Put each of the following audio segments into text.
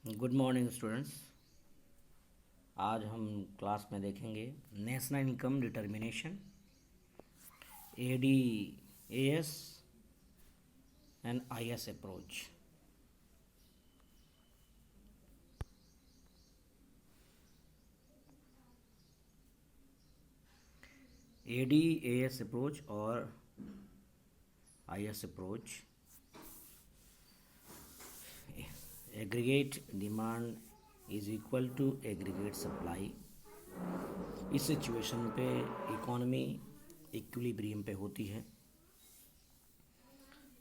Good morning students. आज हम class में देखेंगे national income determination, AD, AS and IS approach. AD, AS approach और IS approach aggregate demand is equal to aggregate supply. इस situation पे economy equilibrium पे होती है।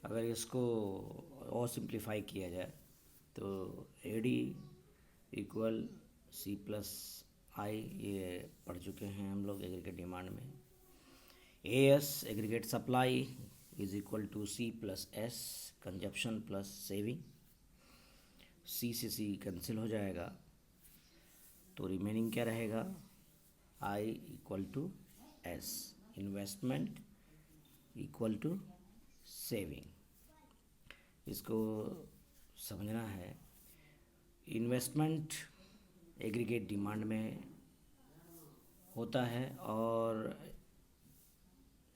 अगर इसको और सिंप्लीफाई किया जाए तो AD equal C plus I, ये पढ़ चुके हैं हम लोग एग्रीगेट डिमांड में। AS aggregate supply is equal to C plus S consumption plus saving. C से सी कैंसिल हो जाएगा तो रिमेनिंग क्या रहेगा, I equal to S, investment equal to saving. इसको समझना है। इन्वेस्टमेंट एग्रीगेट डिमांड में होता है और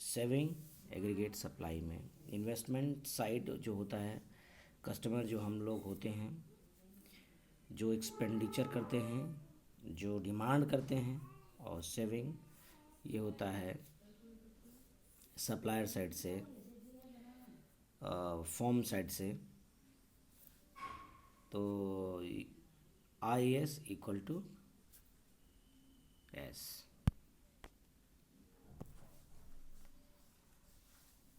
सेविंग एग्रीगेट सप्लाई में। इन्वेस्टमेंट साइड जो होता है, कस्टमर जो हम लोग होते हैं, जो एक्सपेंडिचर करते हैं, जो डिमांड करते हैं, और सेविंग ये होता है सप्लायर साइड से, फॉर्म साइड से। तो I S equal to S.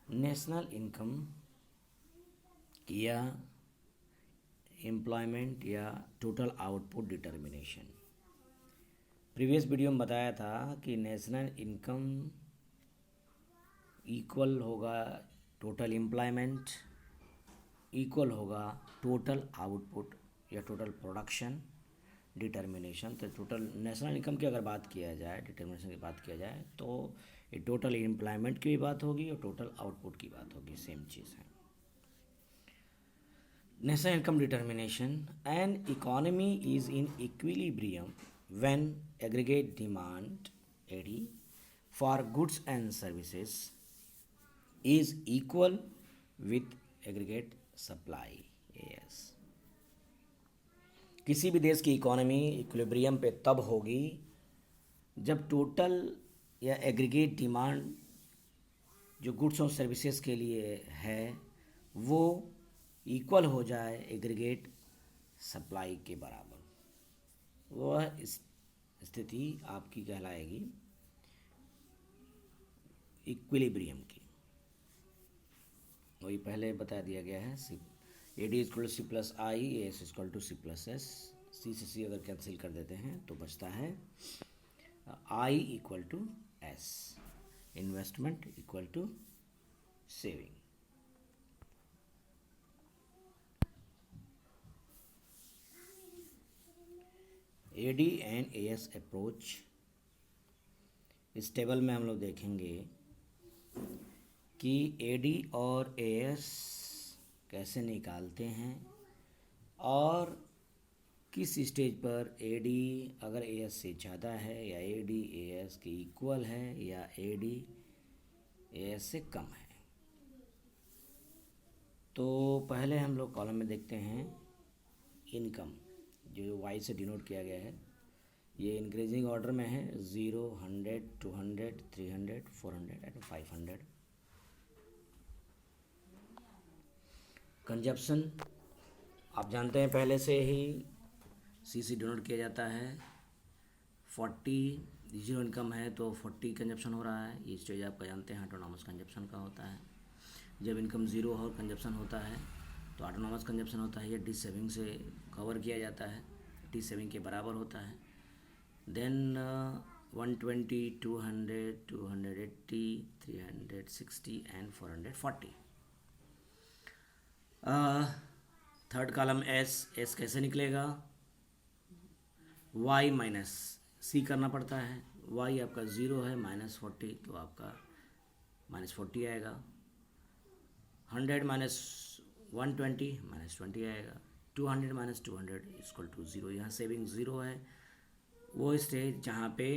National income या एम्प्लॉयमेंट या total output determination. Previous video में बताया था कि नेशनल इनकम इक्वल होगा टोटल एम्प्लॉयमेंट, इक्वल होगा टोटल आउटपुट या टोटल प्रोडक्शन डिटर्मिनेशन। तो टोटल नेशनल इनकम की अगर बात किया जाए, डिटर्मिनेशन की बात किया जाए, तो ये टोटल एम्प्लॉयमेंट की भी बात होगी और टोटल आउटपुट की बात होगी, सेम चीज़ है। National income determination: an economy is in equilibrium when aggregate demand (AD) for goods and services is equal with aggregate supply (AS). किसी भी देश की इकोनॉमी इक्विलिब्रियम पे तब होगी जब टोटल या एग्रीगेट डिमांड जो गुड्स और सर्विसेज के लिए है वो इक्वल हो जाए एग्रीगेट सप्लाई के बराबर। वह स्थिति आपकी कहलाएगी इक्विलिब्रियम की। वही पहले बता दिया गया है। C A D equal to C plus I, S equal to C plus S. C से सी अगर कैंसिल कर देते हैं तो बचता है I equal to S, investment equal to saving. AD and AS approach. इस टेबल में हम लोग देखेंगे कि एडी और एएस कैसे निकालते हैं और किस स्टेज पर एडी अगर एएस से ज़्यादा है या एडी एएस के इक्वल है या एडी एएस से कम है। तो पहले हम लोग कॉलम में देखते हैं इनकम, जो वाई से डिनोट किया गया है। ये इंक्रीजिंग ऑर्डर में है, 0, 100, 200, 300, 400 एंड 500। कंजप्शन आप जानते हैं पहले से ही सी से डिनोट किया जाता है। 40 जीरो इनकम है तो 40 कंजप्शन हो रहा है। ये स्टेज आपका जानते हैं ऑटोनॉमस कंजप्शन का होता है। जब इनकम ज़ीरो और कंजप्शन होता है तो ऑटोनॉमस कंजप्शन होता है, ये डी सेविंग से कवर किया जाता है, डी सेविंग के बराबर होता है। Then 120, 200, 280, 360 and 440। Third column S कैसे निकलेगा, वाई माइनस सी करना पड़ता है। वाई आपका 0 है, -40 तो आपका -40 आएगा। 100 - 120 -20 आएगा। 200 माइनस 200 इक्वल टू 0। यहाँ सेविंग 0 है। वो स्टेज जहाँ पे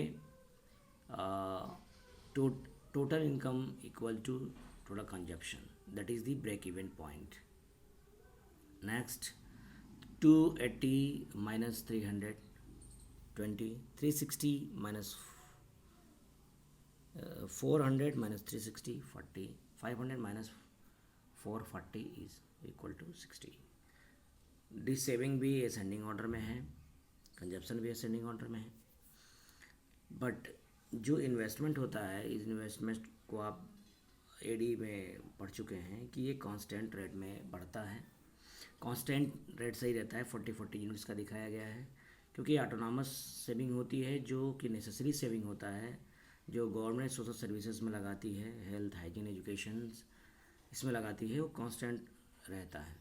total income equal to total consumption, that is the break even point. Next 280 minus 320, 360 minus 400 minus 360 40, 500 minus 440 is equal to 60। The saving भी असेंडिंग ऑर्डर में है, कंजप्शन भी असेंडिंग ऑर्डर में है। बट जो इन्वेस्टमेंट होता है, इस इन्वेस्टमेंट को आप एडी में पढ़ चुके हैं कि ये कांस्टेंट रेट में बढ़ता है। कांस्टेंट रेट सही रहता है, 40 यूनिट्स का दिखाया गया है, क्योंकि ऑटोनॉमस सेविंग होती है जो कि नेसेसरी सेविंग होता है, जो गवर्नमेंट सोशल सर्विसेज में लगाती है, हेल्थ, हाइजीन, एजुकेशन इसमें लगाती है, वो कांस्टेंट रहता है।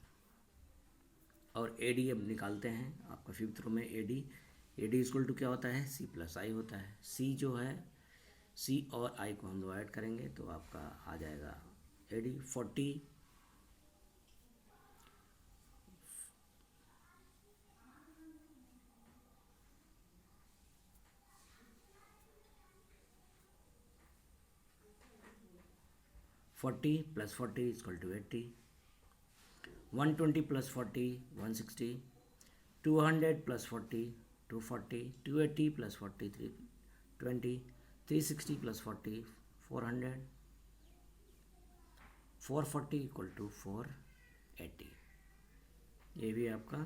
और एडी अब निकालते हैं आपका 5th रो में। एडी इक्वल टू क्या होता है, सी प्लस आई होता है। सी जो है, सी और आई को हम डिवाइड करेंगे तो आपका आ जाएगा AD 40 plus 40 equal to 80, 120 plus 40 160, 200 plus 40 240, 280 plus 40 320, 360 plus 40 400, 440 equal to 480। ये भी आपका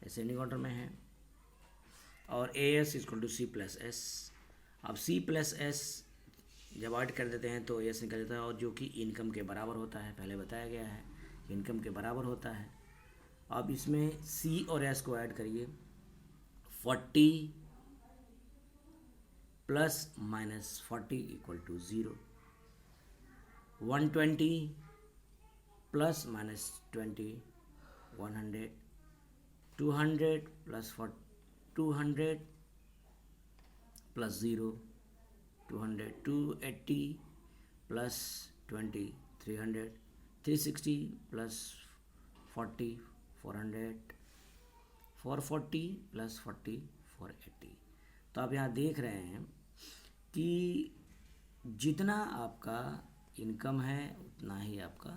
असेंडिंग ऑर्डर में है। और A S equal to C plus S. अब सी प्लस एस जब ऐड कर देते हैं तो एस निकल जाता है, और जो कि इनकम के बराबर होता है, पहले बताया गया है इनकम के बराबर होता है। अब इसमें सी और एस को ऐड करिए, 40 plus minus 40 equal to 0, 120 plus minus 20 100, 200 plus 200 plus 0 200, 280 plus 20 300, 360 plus 40 400, 440 plus 40 480। तो आप यहाँ देख रहे हैं कि जितना आपका इनकम है उतना ही आपका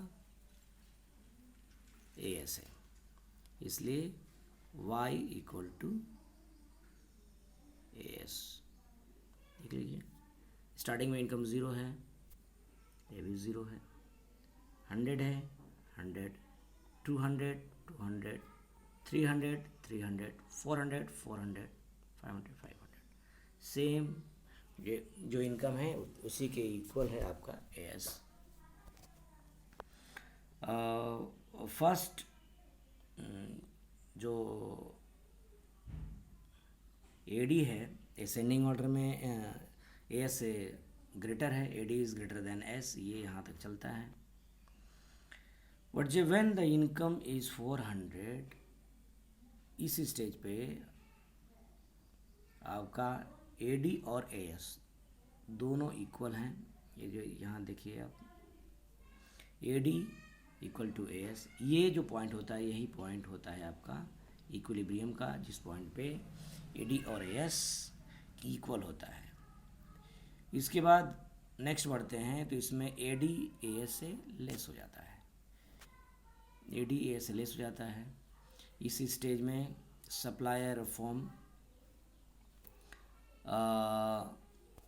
एएस है, इसलिए y इक्वल टू एएस। देख लीजिए, स्टार्टिंग में इनकम 0 है, ये भी 0 है, 100 है 100, 200 200, 300 300, 400 400, 500 500। सेम ये जो इनकम है उसी के इक्वल है आपका एएस। फर्स्ट जो एडी है असेंडिंग ऑर्डर में एस से ग्रेटर है, AD is greater than S, ये यहाँ तक चलता है। But J when the income is 400, इस स्टेज पे आपका एडी और एएस दोनों इक्वल हैं। ये जो यहाँ देखिए आप, एडी इक्वल टू एएस, ये जो पॉइंट होता है यही पॉइंट होता है आपका इक्विलिब्रियम का, जिस पॉइंट पे एडी और एएस इक्वल होता है। इसके बाद नेक्स्ट बढ़ते हैं तो इसमें एडी एएस से लेस हो जाता है, एडी एएस से लेस हो जाता है। इस स्टेज में सप्लायर फॉर्म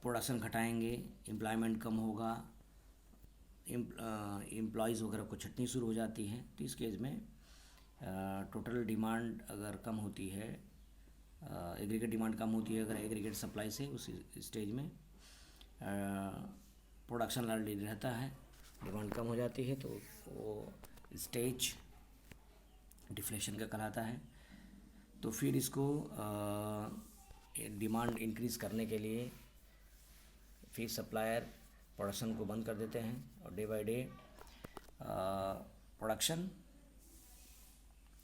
प्रोडक्शन घटाएंगे, एम्प्लॉयमेंट कम होगा, एम्प्लॉयज़ वगैरह को छटनी शुरू हो जाती है। तो इस केस में टोटल डिमांड अगर कम होती है, एग्रीगेट डिमांड कम होती है अगर एग्रीगेट सप्लाई से, उस स्टेज में प्रोडक्शन ऑलरेडी रहता है, डिमांड कम हो जाती है, तो वो स्टेज डिफ्लेशन का कहलाता है। तो फिर इसको डिमांड इंक्रीज़ करने के लिए फिर सप्लायर प्रोडक्शन को बंद कर देते हैं, और डे बाय डे प्रोडक्शन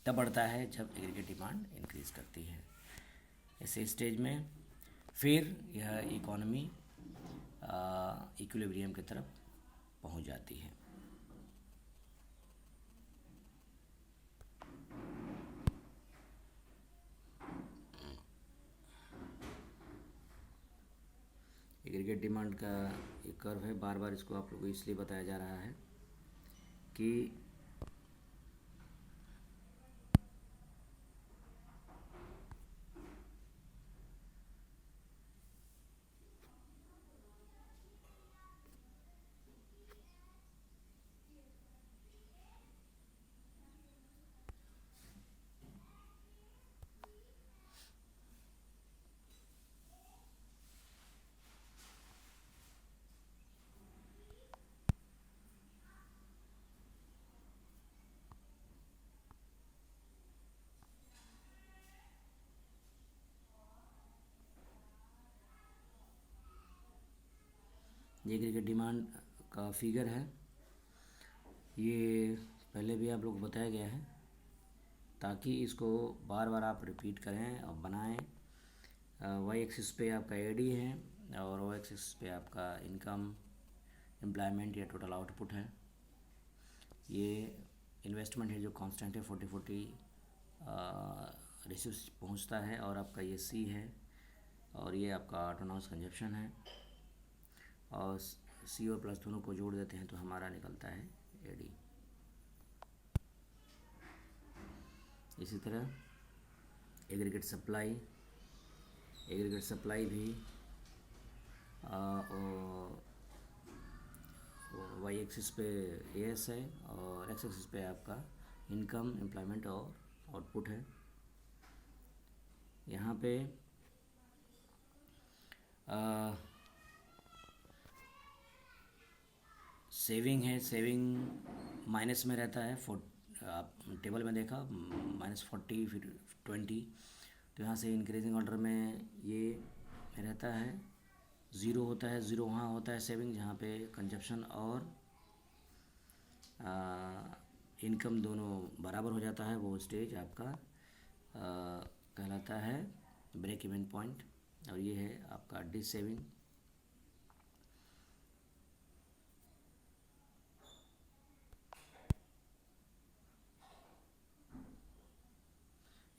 तब बढ़ता है जब एग्रीगेट डिमांड इंक्रीज़ करती है। ऐसे स्टेज में फिर यह इकोनॉमी इक्विलिब्रियम की तरफ पहुंच जाती है। एग्रीगेट डिमांड का एक कर्व है। बार बार इसको आप लोगों को इसलिए बताया जा रहा है कि ये एग्रीगेट डिमांड का फिगर है। ये पहले भी आप लोग को बताया गया है, ताकि इसको बार बार आप रिपीट करें और बनाएं। वाई एक्सिस पे आपका एडी है और वाई एक्सिस पे आपका इनकम, एम्प्लॉयमेंट या टोटल आउटपुट है। ये इन्वेस्टमेंट है जो कांस्टेंट है, 40-40 रेशियो पहुंचता है। और आपका ये सी है और ये आपका ऑटोनॉमस कंजप्शन है, और सी और प्लस दोनों को जोड़ देते हैं तो हमारा निकलता है एडी। इसी तरह एग्रीगेट सप्लाई भी वाई एक्सिस पे एएस है और एक्स एक्सिस पे आपका इनकम, एम्प्लॉयमेंट और आउटपुट है। यहाँ पे सेविंग है, सेविंग माइनस में रहता है। आप टेबल में देखा -40 फिर 20, तो यहाँ से इंक्रीजिंग ऑर्डर में ये रहता है, ज़ीरो होता है। ज़ीरो वहाँ होता है सेविंग जहाँ पे कंजप्शन और इनकम दोनों बराबर हो जाता है। वो स्टेज आपका कहलाता है ब्रेक इवन पॉइंट, और ये है आपका D saving.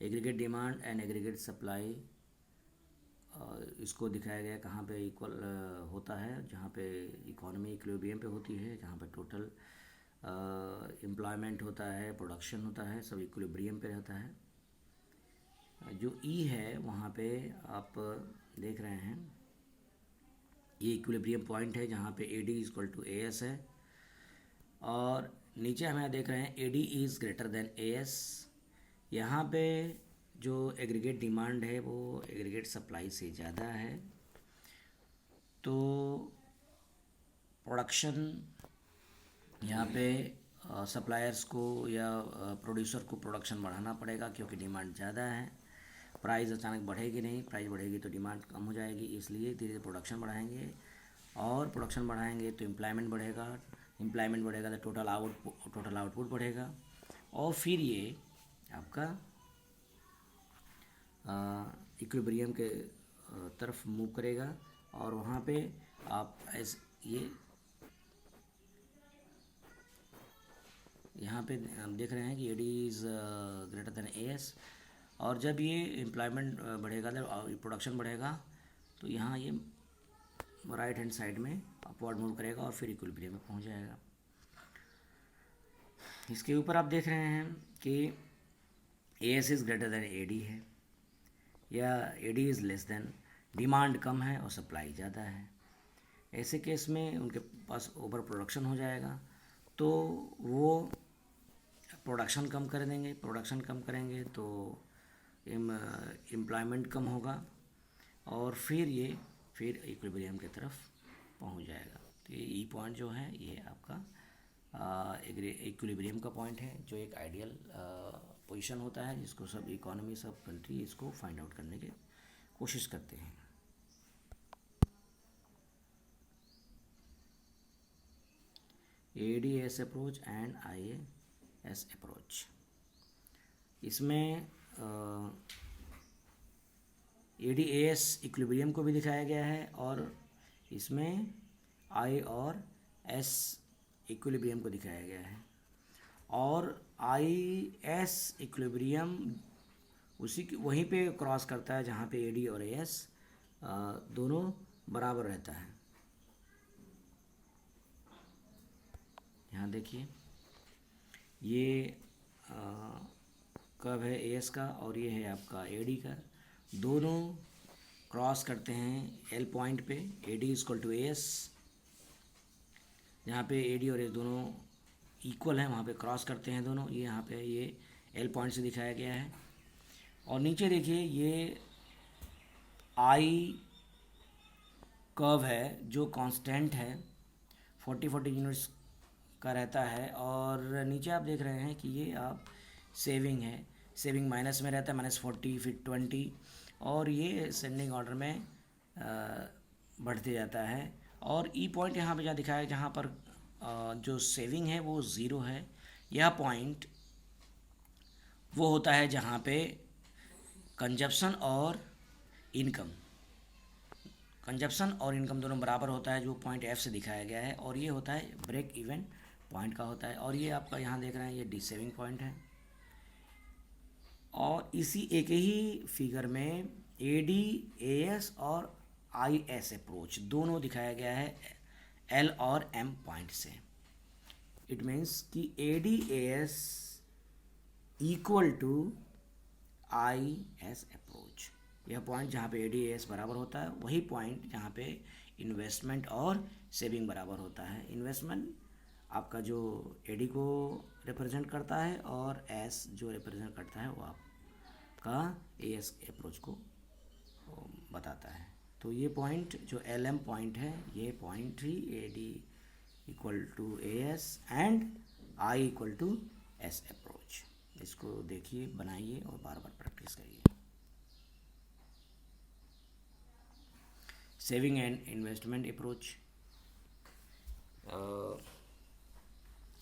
Aggregate demand and aggregate supply, इसको दिखाया गया कहाँ पे इक्वल होता है, जहाँ पे इकोनॉमी इक्विलिब्रियम पे होती है, जहाँ पे टोटल एम्प्लॉयमेंट होता है, प्रोडक्शन होता है, सब इक्विलिब्रियम पे रहता है। जो ई है वहाँ पे आप देख रहे हैं, ये इक्विलिब्रियम पॉइंट है जहाँ पे AD = AS है, और नीचे हमें देख रहे हैं AD is greater then AS। यहाँ पे जो एग्रीगेट डिमांड है वो एग्रीगेट सप्लाई से ज़्यादा है, तो प्रोडक्शन यहाँ पे सप्लायर्स को या प्रोड्यूसर को प्रोडक्शन बढ़ाना पड़ेगा, क्योंकि डिमांड ज़्यादा है। प्राइस अचानक बढ़ेगी नहीं, प्राइस बढ़ेगी तो डिमांड कम हो जाएगी, इसलिए धीरे धीरे प्रोडक्शन बढ़ाएंगे, और प्रोडक्शन बढ़ाएंगे तो एम्प्लॉयमेंट बढ़ेगा, एम्प्लॉयमेंट बढ़ेगा तो टोटल आउटपुट बढ़ेगा, और फिर ये आपका इक्विलिब्रियम के तरफ मूव करेगा। और वहाँ पे आप ये यहाँ पे हम देख रहे हैं कि AD is greater then AS, और जब ये एम्प्लॉयमेंट बढ़ेगा, जब प्रोडक्शन बढ़ेगा, तो यहाँ ये राइट हैंड साइड में अपवर्ड मूव करेगा और फिर इक्विलिब्रियम में पहुँच जाएगा। इसके ऊपर आप देख रहे हैं कि AS is greater than AD है, या AD is less than, demand कम है और सप्लाई ज़्यादा है। ऐसे केस में उनके पास ओवर प्रोडक्शन हो जाएगा, तो वो प्रोडक्शन कम कर देंगे। प्रोडक्शन कम करेंगे तो एम्प्लॉयमेंट कम होगा, और फिर इक्विलिब्रियम की तरफ पहुंच जाएगा। तो ये ई पॉइंट जो है ये आपका इक्विलिब्रियम का पॉइंट है, जो एक आइडियल पोजीशन होता है, जिसको सब इकोनॉमी, सब कंट्री इसको फाइंड आउट करने की कोशिश करते हैं। ADS approach and IAS approach, इसमें ADAS इक्विलिब्रियम को भी दिखाया गया है, और इसमें I और S इक्विलिब्रियम को दिखाया गया है, और IS इक्विलिब्रियम वहीं पे क्रॉस करता है जहाँ पे AD और AS दोनों बराबर रहता है। यहाँ देखिए ये कर्व है एस का और ये है आपका एडी का, दोनों क्रॉस करते हैं एल पॉइंट पे, A D equal to S. जहाँ पे ए डी और एस दोनों इक्वल हैं वहाँ पे क्रॉस करते हैं दोनों, ये यहाँ पे ये एल पॉइंट से दिखाया गया है। और नीचे देखिए ये आई कर्व है जो कांस्टेंट है, 40 यूनिट्स का रहता है। और नीचे आप देख रहे हैं कि ये आप सेविंग है, सेविंग माइनस में रहता है, -40 फिर 20, और ये सेंडिंग ऑर्डर में बढ़ते जाता है। और ई पॉइंट यहाँ पे जहाँ दिखाया है, जहाँ पर जो सेविंग है वो ज़ीरो है, यह पॉइंट वो होता है जहाँ पे कंजप्शन और इनकम दोनों बराबर होता है, जो पॉइंट एफ से दिखाया गया है। और ये होता है ब्रेक इवन पॉइंट का होता है। और ये आपका यहाँ देख रहे हैं ये डी सेविंग पॉइंट है। और इसी एक ही फिगर में ए डी ए एस और आई एस अप्रोच दोनों दिखाया गया है एल और एम पॉइंट से। इट मीन्स कि A D A S equal to I S approach, यह पॉइंट जहाँ पे ए डी ए एस बराबर होता है वही पॉइंट जहाँ पे इन्वेस्टमेंट और सेविंग बराबर होता है। इन्वेस्टमेंट आपका जो ए डी को रिप्रेजेंट करता है और एस जो रिप्रेजेंट करता है वो आपका ए एस अप्रोच को बताता है। तो ये पॉइंट जो एल एम पॉइंट है, ये पॉइंट ही A D equal to A S and I equal to S approach. इसको देखिए, बनाइए और बार बार प्रैक्टिस करिए। सेविंग एंड इन्वेस्टमेंट अप्रोच,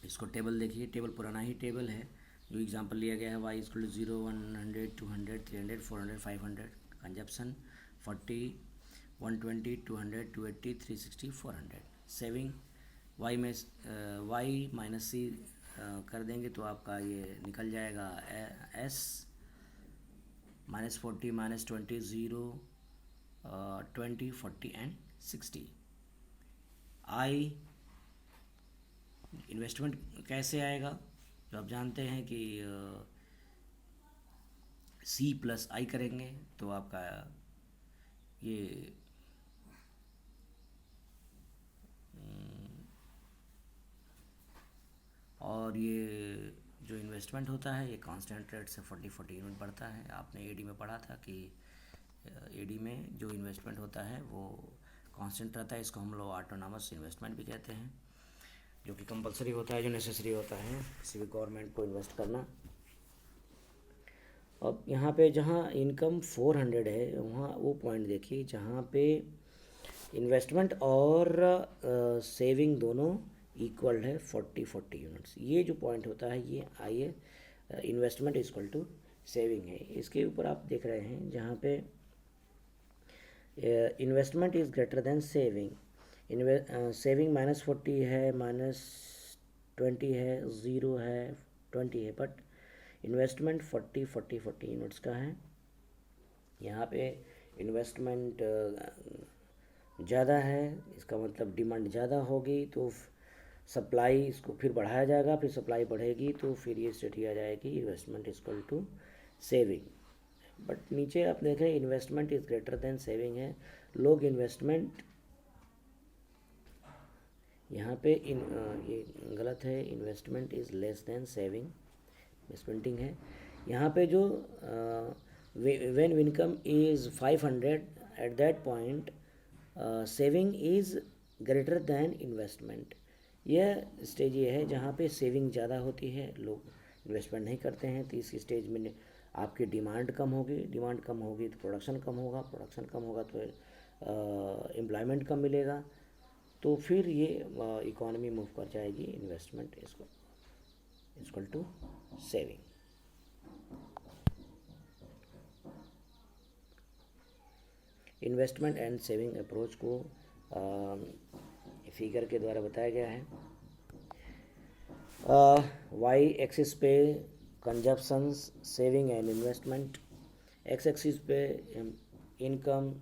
इसको टेबल देखिए, टेबल पुराना ही टेबल है जो एग्जांपल लिया गया है। Y equal to 0, 100, 200, 300, 400, 500, consumption 40, 120, 200, 280, 360, 400। Saving Y में वाई माइनस सी कर देंगे तो आपका ये निकल जाएगा एस -40, -20, 0, 20, 40 एंड 60। आई इन्वेस्टमेंट कैसे आएगा, जो आप जानते हैं कि सी प्लस आई करेंगे तो आपका ये और ये जो इन्वेस्टमेंट होता है ये कांस्टेंट रेट से 40 यूनिट बढ़ता है। आपने एडी में पढ़ा था कि एडी में जो इन्वेस्टमेंट होता है वो कांस्टेंट रहता है। इसको हम लोग ऑटोनॉमस इन्वेस्टमेंट भी कहते हैं, जो कि कंपलसरी होता है, जो नेसेसरी होता है किसी भी गवर्नमेंट को इन्वेस्ट करना। अब यहाँ पे जहाँ इनकम 400 है वहाँ वो पॉइंट देखिए जहाँ पे इन्वेस्टमेंट और सेविंग दोनों इक्वल है 40 यूनिट्स। ये जो पॉइंट होता है ये I investment equal to saving है। इसके ऊपर आप देख रहे हैं जहाँ पे investment is greater than saving, saving -40 है, -20 है, 0 है, 20 है, बट इन्वेस्टमेंट 40 यूनिट्स का है। यहाँ पे इन्वेस्टमेंट ज़्यादा है, इसका मतलब डिमांड ज़्यादा होगी तो सप्लाई इसको फिर बढ़ाया जाएगा, फिर सप्लाई बढ़ेगी तो फिर ये स्थिति आ जाएगी investment equal to saving. But नीचे आप देखें investment is greater than saving है। लोग इन्वेस्टमेंट यहाँ पे ये गलत है, investment is less than saving, misprinting है। यहाँ पे जो when income is 500 at that point saving is greater than investment. यह स्टेज ये है जहाँ पे सेविंग ज़्यादा होती है, लोग इन्वेस्टमेंट नहीं करते हैं। तो इस स्टेज में आपकी डिमांड कम होगी, डिमांड कम होगी तो प्रोडक्शन कम होगा, प्रोडक्शन कम होगा तो एम्प्लॉयमेंट कम मिलेगा, तो फिर ये इकोनॉमी मूव कर जाएगी investment equal to saving. Investment and saving approach को फिगर के द्वारा बताया गया है। वाई एक्सिस पे consumptions, saving and investment, X axis पे इनकम,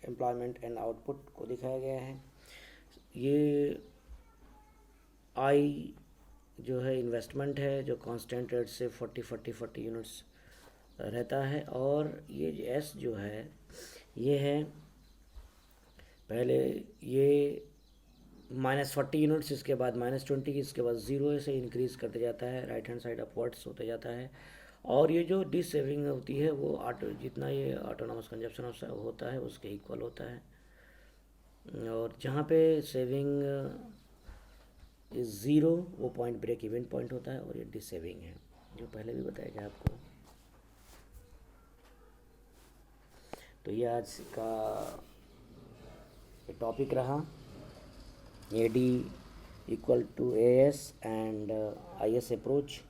एम्प्लॉयमेंट एंड आउटपुट को दिखाया गया है। ये आई जो है इन्वेस्टमेंट है, जो कांस्टेंट रेट से 40 यूनिट्स रहता है। और ये एस जो है ये है, पहले ये -40 यूनिट्स, इसके बाद -20, इसके बाद 0 से इंक्रीज़ करते जाता है, राइट हैंड साइड अपवर्ड्स होते जाता है। और ये जो डिस सेविंग होती है वो जितना ये ऑटोनॉमस कंजप्शन होता है उसके इक्वल होता है। और जहाँ पे सेविंग इज़ 0 वो पॉइंट ब्रेक इवन पॉइंट होता है, और ये डिस सेविंग है जो पहले भी बताया गया आपको। तो ये आज का टॉपिक रहा, AD equal to AS and IS approach.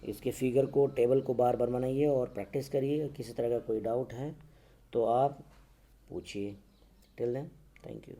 इसके फिगर को, टेबल को बार बार बनाइए और प्रैक्टिस करिए। किसी तरह का कोई डाउट है तो आप पूछिए। Till then, thank you.